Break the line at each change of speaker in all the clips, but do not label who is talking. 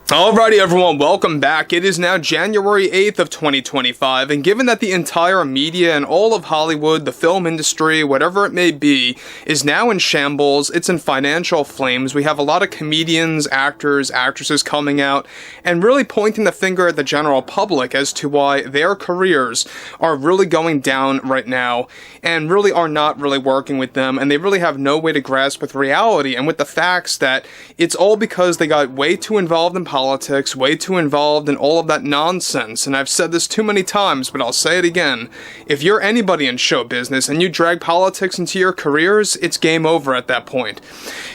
Alrighty everyone, welcome back. It is now January 8th of 2025, and given that the entire media and all of Hollywood, the film industry, whatever it may be, is now in shambles, it's in financial flames, we have a lot of comedians, actors, actresses coming out and really pointing the finger at the general public as to why their careers are really going down right now and really are not really working with them, and they really have no way to grasp with reality and with the facts that it's all because they got way too involved in politics, way too involved in all of that nonsense. And I've said this too many times, but I'll say it again. If you're anybody in show business and you drag politics into your careers, it's game over at that point.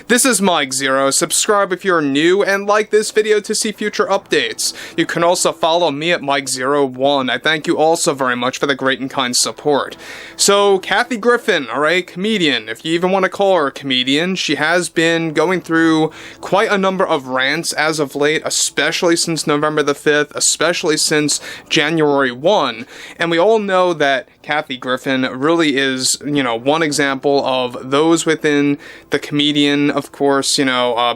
This is Mike Zero. Subscribe if you're new and like this video to see future updates. You can also follow me at Mike01. I thank you also very much for the great and kind support. So, Kathy Griffin, alright, comedian, if you even want to call her a comedian, she has been going through quite a number of rants as of late, especially since November the 5th, especially since January 1, and we all know that Kathy Griffin really is, one example of those within the comedian, of course,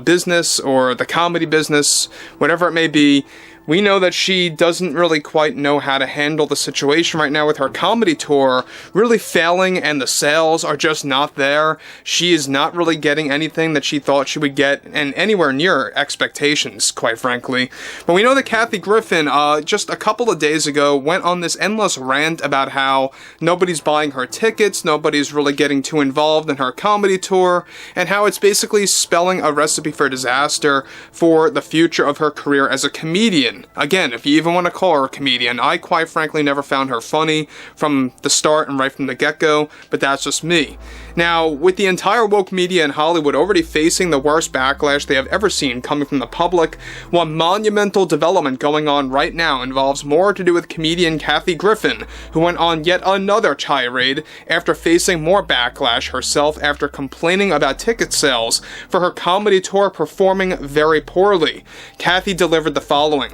business or the comedy business, whatever it may be. We know that she doesn't really quite know how to handle the situation right now with her comedy tour really failing, and the sales are just not there. She is not really getting anything that she thought she would get, and anywhere near expectations, quite frankly. But we know that Kathy Griffin, just a couple of days ago, went on this endless rant about how nobody's buying her tickets, nobody's really getting too involved in her comedy tour, and how it's basically spelling a recipe for disaster for the future of her career as a comedian. Again, if you even want to call her a comedian, I quite frankly never found her funny from the start and right from the get-go, but that's just me. Now, with the entire woke media in Hollywood already facing the worst backlash they have ever seen coming from the public, one monumental development going on right now involves more to do with comedian Kathy Griffin, who went on yet another tirade after facing more backlash herself after complaining about ticket sales for her comedy tour performing very poorly. Kathy delivered the following.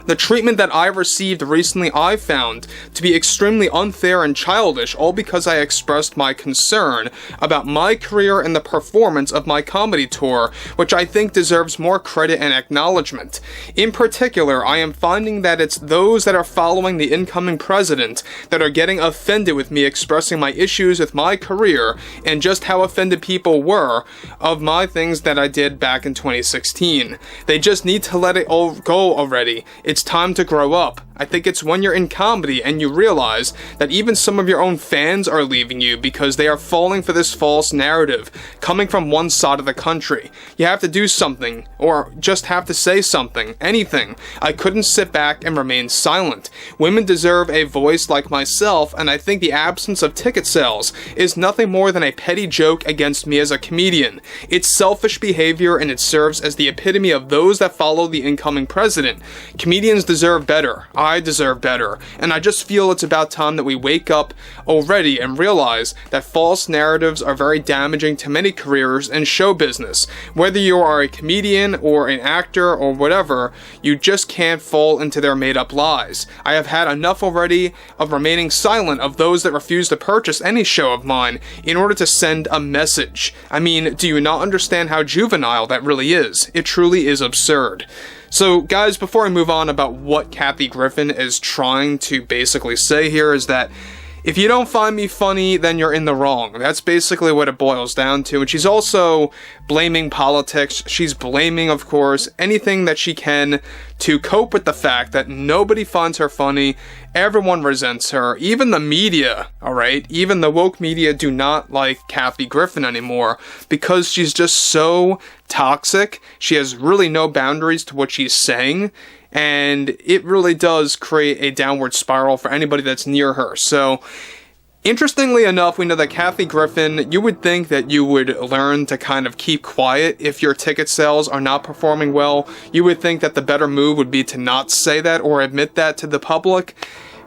The treatment that I received recently I found to be extremely unfair and childish, all because I expressed my concern about my career and the performance of my comedy tour, which I think deserves more credit and acknowledgement. In particular, I am finding that it's those that are following the incoming president that are getting offended with me expressing my issues with my career and just how offended people were of my things that I did back in 2016. They just need to let it all go already. It's time to grow up. I think it's when you're in comedy and you realize that even some of your own fans are leaving you because they are falling for this false narrative coming from one side of the country. You have to do something, or just have to say something, anything. I couldn't sit back and remain silent. Women deserve a voice like myself, and I think the absence of ticket sales is nothing more than a petty joke against me as a comedian. It's selfish behavior, and it serves as the epitome of those that follow the incoming president. Comedians deserve better. I deserve better, and I just feel it's about time that we wake up already and realize that false narratives are very damaging to many careers in show business. Whether you are a comedian or an actor or whatever, you just can't fall into their made-up lies. I have had enough already of remaining silent of those that refuse to purchase any show of mine in order to send a message. I mean, do you not understand how juvenile that really is? It truly is absurd. So, guys, before I move on about what Kathy Griffin is trying to basically say here is that if you don't find me funny, then you're in the wrong. That's basically what it boils down to. And she's also blaming politics. She's blaming, of course, anything that she can to cope with the fact that nobody finds her funny. Everyone resents her. Even the media, alright? Even the woke media do not like Kathy Griffin anymore because she's just so toxic. She has really no boundaries to what she's saying. And it really does create a downward spiral for anybody that's near her. So, interestingly enough, we know that Kathy Griffin, you would think that you would learn to kind of keep quiet if your ticket sales are not performing well. You would think that the better move would be to not say that or admit that to the public.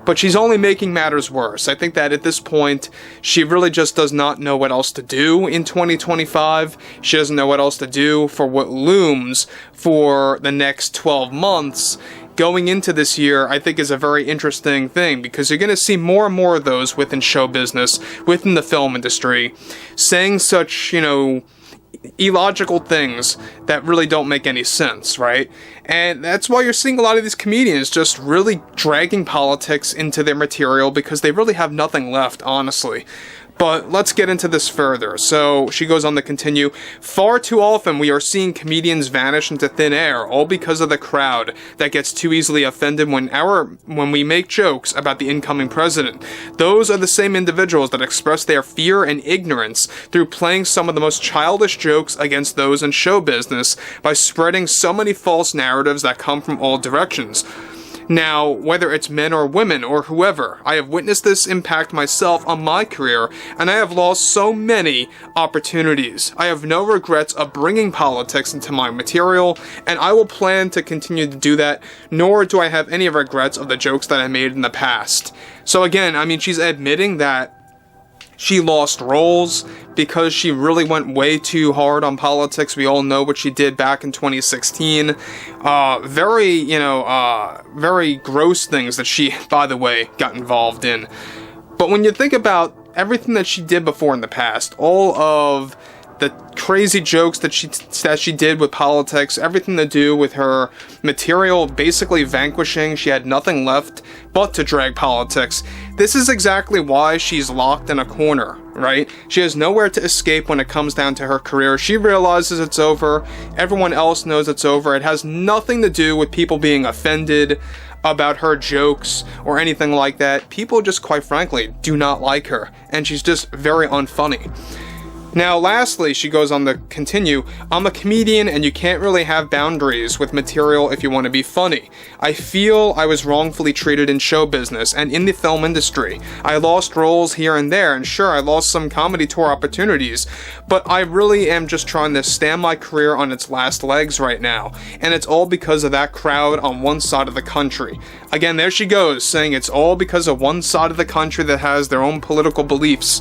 But she's only making matters worse. I think that at this point, she really just does not know what else to do in 2025. She doesn't know what else to do for what looms for the next 12 months. Going into this year, I think is a very interesting thing because you're going to see more and more of those within show business, within the film industry, saying such, illogical things that really don't make any sense, right? And that's why you're seeing a lot of these comedians just really dragging politics into their material because they really have nothing left, honestly. But let's get into this further. So she goes on to continue, far too often we are seeing comedians vanish into thin air, all because of the crowd that gets too easily offended when we make jokes about the incoming president. Those are the same individuals that express their fear and ignorance through playing some of the most childish jokes against those in show business by spreading so many false narratives that come from all directions. Now, whether it's men or women or whoever, I have witnessed this impact myself on my career, and I have lost so many opportunities. I have no regrets of bringing politics into my material, and I will plan to continue to do that, nor do I have any regrets of the jokes that I made in the past. So again, I mean, she's admitting that she lost roles because she really went way too hard on politics. We all know what she did back in 2016. Very gross things that she, by the way, got involved in. But when you think about everything that she did before in the past, all of the crazy jokes that she did with politics, everything to do with her material basically vanquishing, she had nothing left but to drag politics. This is exactly why she's locked in a corner, right? She has nowhere to escape when it comes down to her career. She realizes it's over. Everyone else knows it's over. It has nothing to do with people being offended about her jokes or anything like that. People just, quite frankly, do not like her, and she's just very unfunny. Now, lastly, she goes on to continue, I'm a comedian and you can't really have boundaries with material if you want to be funny. I feel I was wrongfully treated in show business and in the film industry. I lost roles here and there, and sure, I lost some comedy tour opportunities, but I really am just trying to stand my career on its last legs right now, and it's all because of that crowd on one side of the country. Again, there she goes, saying it's all because of one side of the country that has their own political beliefs.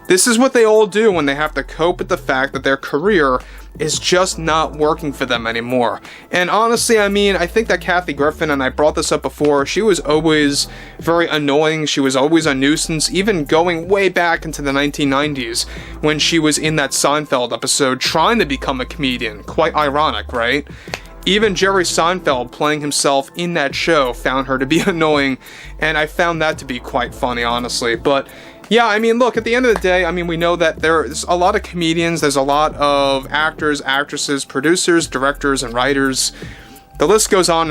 This is what they all do when they have to cope with the fact that their career is just not working for them anymore. And honestly, I mean, I think that Kathy Griffin, and I brought this up before, she was always very annoying. She was always a nuisance, even going way back into the 1990s when she was in that Seinfeld episode trying to become a comedian. Quite ironic, right? Even Jerry Seinfeld playing himself in that show found her to be annoying, and I found that to be quite funny, honestly. But yeah, I mean, look, at the end of the day, I mean, we know that there's a lot of comedians, there's a lot of actors, actresses, producers, directors, and writers, the list goes on,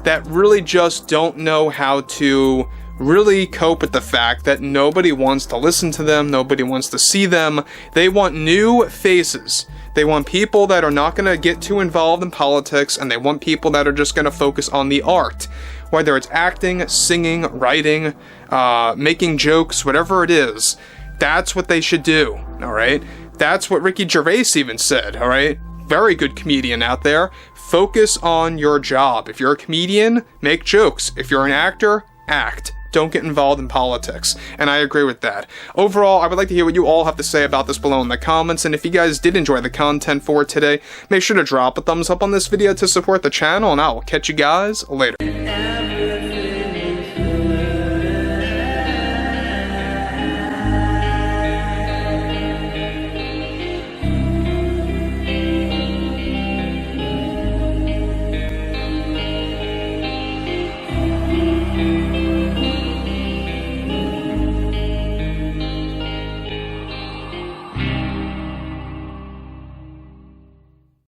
that really just don't know how to really cope with the fact that nobody wants to listen to them, nobody wants to see them. They want new faces. They want people that are not going to get too involved in politics, and they want people that are just going to focus on the art. Whether it's acting, singing, writing, making jokes, whatever it is, that's what they should do, alright? That's what Ricky Gervais even said, alright? Very good comedian out there. Focus on your job. If you're a comedian, make jokes. If you're an actor, act. Don't get involved in politics. And I agree with that. Overall, I would like to hear what you all have to say about this below in the comments, and if you guys did enjoy the content for today, make sure to drop a thumbs up on this video to support the channel, and I will catch you guys later.